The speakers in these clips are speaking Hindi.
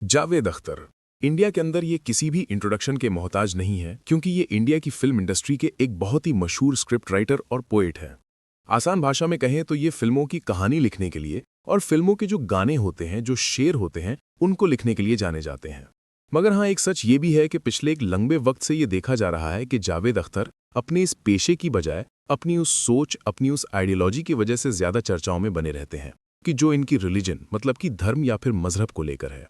जावेद अख्तर इंडिया के अंदर ये किसी भी इंट्रोडक्शन के मोहताज नहीं है, क्योंकि ये इंडिया की फिल्म इंडस्ट्री के एक बहुत ही मशहूर स्क्रिप्ट राइटर और पोएट है। आसान भाषा में कहें तो ये फिल्मों की कहानी लिखने के लिए और फिल्मों के जो गाने होते हैं, जो शेर होते हैं, उनको लिखने के लिए जाने जाते हैं। मगर हाँ, एक सच ये भी है कि पिछले एक लंबे वक्त से ये देखा जा रहा है कि जावेद अख्तर अपने इस पेशे की बजाय अपनी उस सोच, अपनी उस आइडियोलॉजी की वजह से ज़्यादा चर्चाओं में बने रहते हैं कि जो इनकी रिलीजन मतलब कि धर्म या फिर मजहब को लेकर है।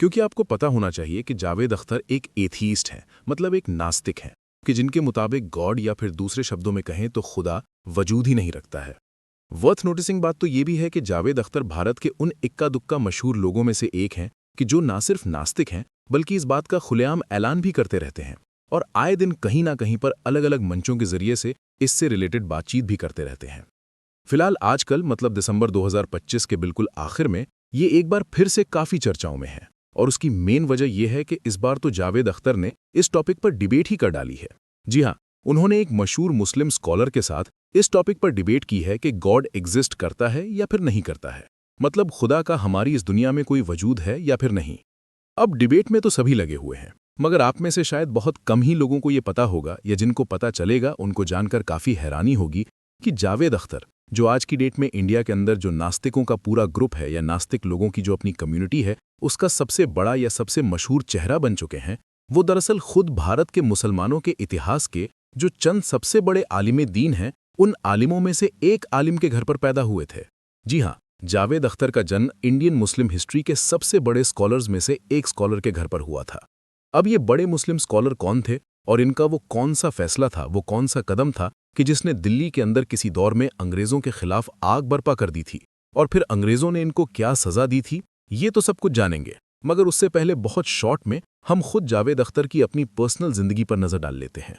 क्योंकि आपको पता होना चाहिए कि जावेद अख्तर एक एथीस्ट हैं, मतलब एक नास्तिक हैं, कि जिनके मुताबिक गॉड या फिर दूसरे शब्दों में कहें तो खुदा वजूद ही नहीं रखता है। वर्थ नोटिसिंग बात तो ये भी है कि जावेद अख्तर भारत के उन इक्का दुक्का मशहूर लोगों में से एक हैं कि जो ना सिर्फ नास्तिक हैं बल्कि इस बात का खुलेआम ऐलान भी करते रहते हैं और आए दिन कहीं ना कहीं पर अलग अलग मंचों के जरिए से इससे रिलेटेड बातचीत भी करते रहते हैं। फिलहाल आजकल मतलब दिसंबर 2025 के बिल्कुल आखिर में ये एक बार फिर से काफ़ी चर्चाओं में है और उसकी मेन वजह यह है कि इस बार तो जावेद अख्तर ने इस टॉपिक पर डिबेट ही कर डाली है। जी हाँ, उन्होंने एक मशहूर मुस्लिम स्कॉलर के साथ इस टॉपिक पर डिबेट की है कि गॉड एग्जिस्ट करता है या फिर नहीं करता है, मतलब खुदा का हमारी इस दुनिया में कोई वजूद है या फिर नहीं। अब डिबेट में तो सभी लगे हुए हैं, मगर आप में से शायद बहुत कम ही लोगों को ये पता होगा या जिनको पता चलेगा उनको जानकर काफ़ी हैरानी होगी कि जावेद अख्तर, जो आज की डेट में इंडिया के अंदर जो नास्तिकों का पूरा ग्रुप है या नास्तिक लोगों की जो अपनी कम्युनिटी है उसका सबसे बड़ा या सबसे मशहूर चेहरा बन चुके हैं, वो दरअसल खुद भारत के मुसलमानों के इतिहास के जो चंद सबसे बड़े आलिमे दीन हैं उन आलिमों में से एक आलिम के घर पर पैदा हुए थे। जी हाँ, जावेद अख्तर का जन्म इंडियन मुस्लिम हिस्ट्री के सबसे बड़े स्कॉलर्स में से एक स्कॉलर के घर पर हुआ था। अब ये बड़े मुस्लिम स्कॉलर कौन थे और इनका वो कौन सा फैसला था, वो कौन सा कदम था कि जिसने दिल्ली के अंदर किसी दौर में अंग्रेजों के खिलाफ आग बर्पा कर दी थी और फिर अंग्रेजों ने इनको क्या सजा दी थी, ये तो सब कुछ जानेंगे। मगर उससे पहले बहुत शॉर्ट में हम खुद जावेद अख्तर की अपनी पर्सनल जिंदगी पर नजर डाल लेते हैं।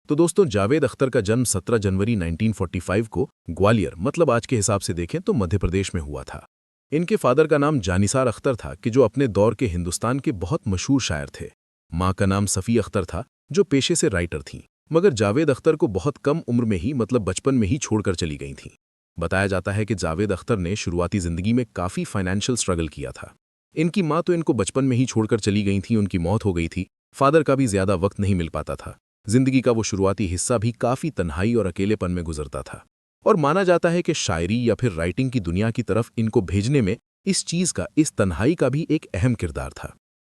तो दोस्तों, जावेद अख्तर का जन्म 17 जनवरी 1945 को ग्वालियर मतलब आज के हिसाब से देखें तो मध्य प्रदेश में हुआ था। इनके फादर का नाम जानिसार अख्तर था कि जो अपने दौर के हिंदुस्तान के बहुत मशहूर शायर थे। माँ का नाम सफ़ी अख्तर था जो पेशे से राइटर थीं, मगर जावेद अख्तर को बहुत कम उम्र में ही मतलब बचपन में ही छोड़कर चली गई थीं। बताया जाता है कि जावेद अख्तर ने शुरुआती जिंदगी में काफ़ी फाइनेंशियल स्ट्रगल किया था। इनकी माँ तो इनको बचपन में ही छोड़कर चली गई थी, उनकी मौत हो गई थी। फादर का भी ज़्यादा वक्त नहीं मिल पाता था। जिंदगी का वो शुरुआती हिस्सा भी काफ़ी तन्हाई और अकेलेपन में गुजरता था और माना जाता है कि शायरी या फिर राइटिंग की दुनिया की तरफ इनको भेजने में इस चीज़ का, इस तन्हाई का भी एक अहम किरदार था।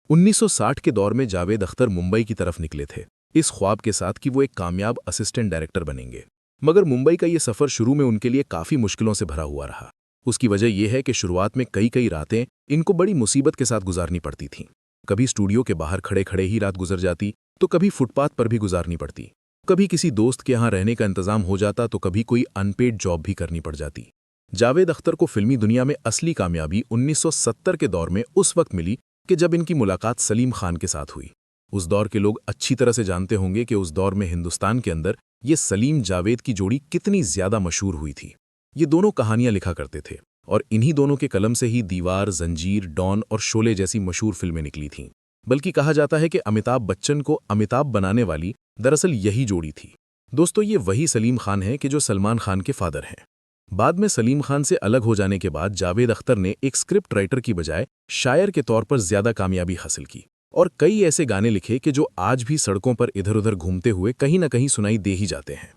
1960 के दौर में जावेद अख्तर मुंबई की तरफ निकले थे इस ख्वाब के साथ कि वो एक कामयाब असिस्टेंट डायरेक्टर बनेंगे। मगर मुंबई का ये सफ़र शुरू में उनके लिए काफ़ी मुश्किलों से भरा हुआ रहा। उसकी वजह यह है कि शुरुआत में कई रातें इनको बड़ी मुसीबत के साथ गुजारनी पड़ती थीं। कभी स्टूडियो के बाहर खड़े खड़े ही रात गुजर जाती, तो कभी फुटपाथ पर भी गुजारनी पड़ती, कभी किसी दोस्त के यहाँ रहने का इंतजाम हो जाता, तो कभी कोई अनपेड जॉब भी करनी पड़ जाती। जावेद अख्तर को फिल्मी दुनिया में असली कामयाबी 1970 के दौर में उस वक्त मिली कि जब इनकी मुलाकात सलीम खान के साथ हुई। उस दौर के लोग अच्छी तरह से जानते होंगे कि उस दौर में हिंदुस्तान के अंदर ये सलीम जावेद की जोड़ी कितनी ज्यादा मशहूर हुई थी। ये दोनों कहानियां लिखा करते थे और इन्हीं दोनों के कलम से ही दीवार, जंजीर, डॉन और शोले जैसी मशहूर फिल्में निकली थीं। बल्कि कहा जाता है कि अमिताभ बच्चन को अमिताभ बनाने वाली दरअसल यही जोड़ी थी। दोस्तों, ये वही सलीम खान है कि जो सलमान खान के फादर हैं। बाद में सलीम खान से अलग हो जाने के बाद जावेद अख्तर ने एक स्क्रिप्ट राइटर की बजाय शायर के तौर पर ज्यादा कामयाबी हासिल की और कई ऐसे गाने लिखे कि जो आज भी सड़कों पर इधर उधर घूमते हुए कहीं ना कहीं सुनाई दे ही जाते हैं।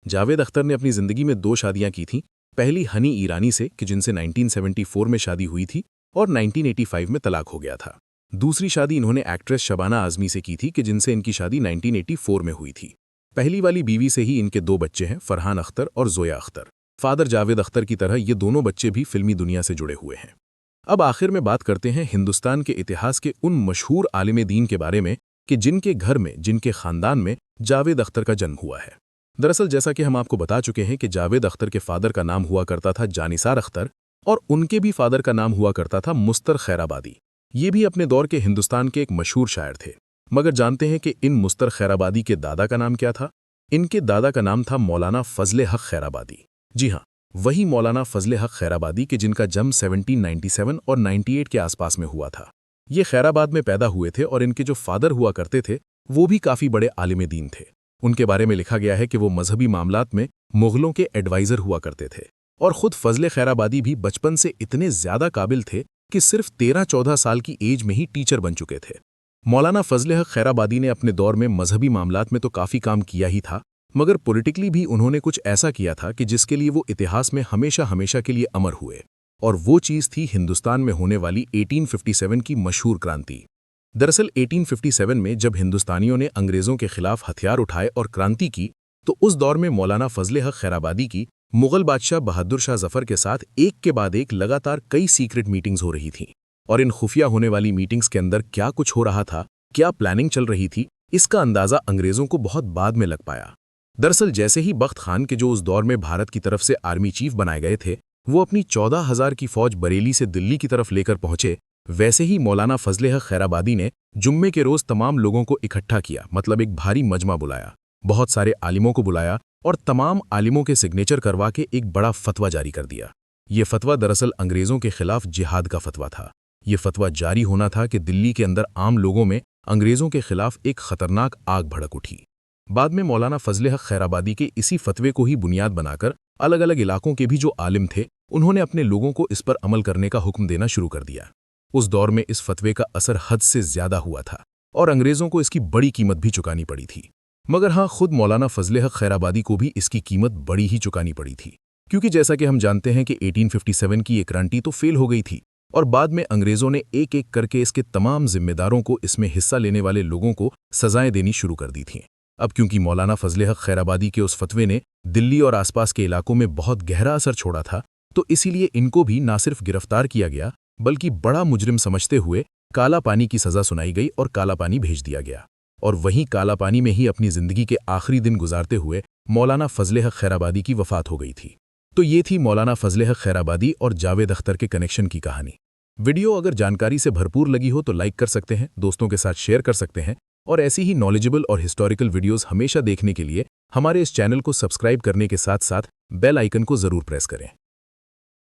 जावेद अख्तर ने अपनी जिंदगी में 2 शादियां की थीं। पहली हनी ईरानी से कि जिनसे 1974 में शादी हुई थी और 1985 में तलाक हो गया था। दूसरी शादी इन्होंने एक्ट्रेस शबाना आजमी से की थी कि जिनसे इनकी शादी 1984 में हुई थी। पहली वाली बीवी से ही इनके 2 बच्चे हैं, फरहान अख्तर और जोया अख्तर। फादर जावेद अख्तर की तरह ये दोनों बच्चे भी फिल्मी दुनिया से जुड़े हुए हैं। अब आखिर में बात करते हैं हिंदुस्तान के इतिहास के उन मशहूर आलिमे दीन के बारे में कि जिनके घर में, जिनके खानदान में जावेद अख्तर का जन्म हुआ है। दरअसल जैसा कि हम आपको बता चुके हैं कि जावेद अख्तर के फादर का नाम हुआ करता था जानिसार अख्तर और उनके भी फादर का नाम हुआ करता था मुस्तर खैराबादी। ये भी अपने दौर के हिंदुस्तान के एक मशहूर शायर थे। मगर जानते हैं कि इन मुस्तर खैराबादी के दादा का नाम क्या था? इनके दादा का नाम था मौलाना फजले हक खैराबादी। जी हाँ, वही मौलाना फजले हक खैराबादी के जिनका जन्म 1797 और 98 के आसपास में हुआ था। ये खैराबाद में पैदा हुए थे और इनके जो फादर हुआ करते थे वो भी काफ़ी बड़े आलिमे दीन थे। उनके बारे में लिखा गया है कि वो मजहबी मामलात में मुगलों के एडवाइज़र हुआ करते थे और ख़ुद फजले खैराबादी भी बचपन से इतने ज़्यादा काबिल थे कि सिर्फ 13-14 साल की एज में ही टीचर बन चुके थे। मौलाना फजल हक खैराबादी ने अपने दौर में मजहबी मामलात में तो काफ़ी काम किया ही था, मगर पॉलिटिकली भी उन्होंने कुछ ऐसा किया था कि जिसके लिए वो इतिहास में हमेशा हमेशा के लिए अमर हुए। और वो चीज़ थी हिंदुस्तान में होने वाली 1857 की मशहूर क्रांति। दरअसल 1857 में जब हिंदुस्तानियों ने अंग्रेज़ों के खिलाफ हथियार उठाए और क्रांति की, तो उस दौर में मौलाना फजल हक खैराबादी की मुगल बादशाह बहादुर शाह जफर के साथ एक के बाद एक लगातार कई सीक्रेट मीटिंग्स हो रही थीं। और इन खुफिया होने वाली मीटिंग्स के अंदर क्या कुछ हो रहा था, क्या प्लानिंग चल रही थी, इसका अंदाज़ा अंग्रेज़ों को बहुत बाद में लग पाया। दरअसल जैसे ही बख्त खान के जो उस दौर में भारत की तरफ से आर्मी चीफ बनाए गए थे, वो अपनी 14,000 की फौज बरेली से दिल्ली की तरफ लेकर पहुंचे, वैसे ही मौलाना फजल हक खैराबादी ने जुम्मे के रोज़ तमाम लोगों को इकट्ठा किया, मतलब एक भारी मजमा बुलाया, बहुत सारे आलिमों को बुलाया और तमाम आलिमों के सिग्नेचर करवा के एक बड़ा फतवा जारी कर दिया। ये फतवा दरअसल अंग्रेज़ों के खिलाफ जिहाद का फतवा था। ये फतवा जारी होना था कि दिल्ली के अंदर आम लोगों में अंग्रेज़ों के खिलाफ एक खतरनाक आग भड़क उठी। बाद में मौलाना फजल हक खैराबादी के इसी फतवे को ही बुनियाद बनाकर अलग अलग इलाकों के भी जो आलिम थे, उन्होंने अपने लोगों को इस पर अमल करने का हुक्म देना शुरू कर दिया। उस दौर में इस फतवे का असर हद से ज़्यादा हुआ था और अंग्रेज़ों को इसकी बड़ी कीमत भी चुकानी पड़ी थी। मगर हाँ, खुद मौलाना फजल हक खैराबादी को भी इसकी कीमत बड़ी ही चुकानी पड़ी थी, क्योंकि जैसा कि हम जानते हैं कि 1857 की ये क्रांति तो फेल हो गई थी और बाद में अंग्रेज़ों ने एक एक करके इसके तमाम जिम्मेदारों को, इसमें हिस्सा लेने वाले लोगों को सजाएं देनी शुरू कर दी थीं। अब क्योंकि मौलाना फजल हक खैराबादी के उस फतवे ने दिल्ली और आसपास के इलाकों में बहुत गहरा असर छोड़ा था, तो इसीलिए इनको भी ना सिर्फ गिरफ्तार किया गया, बल्कि बड़ा मुजरिम समझते हुए काला पानी की सज़ा सुनाई गई और काला पानी भेज दिया गया। और वहीं काला पानी में ही अपनी ज़िंदगी के आखिरी दिन गुजारते हुए मौलाना फजल हक खैराबादी की वफ़ात हो गई थी। तो ये थी मौलाना फजल हक खैराबादी और जावेद अख्तर के कनेक्शन की कहानी। वीडियो अगर जानकारी से भरपूर लगी हो तो लाइक कर सकते हैं, दोस्तों के साथ शेयर कर सकते हैं, और ऐसी ही नॉलेजेबल और हिस्टोरिकल वीडियोस हमेशा देखने के लिए हमारे इस चैनल को सब्सक्राइब करने के साथ साथ बेल आइकन को ज़रूर प्रेस करें।